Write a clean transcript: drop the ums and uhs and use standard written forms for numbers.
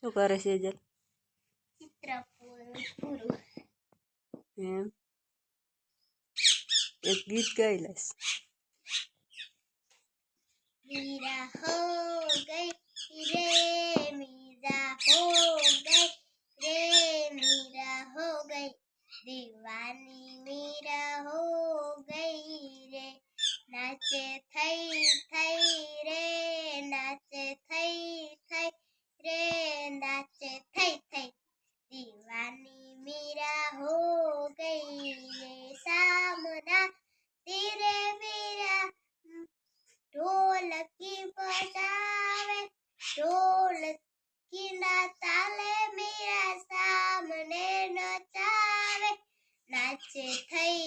શું કરે છે જે ચિત્ર પૂરું એમ એક ગીત ગાઈ લઈશ मीरा हो गई रे मीरा हो गई रे मीरा हो गई दीवानी मीरा हो गई रे नाचे थई थई रे नाचे थई थई रे नाचे थई थई दीवानी मीरा हो गई रे सामना तेरे मीरा ढोलकी बजावे ढोलकी ना ताले मीरा सामने नचावे नाचे थई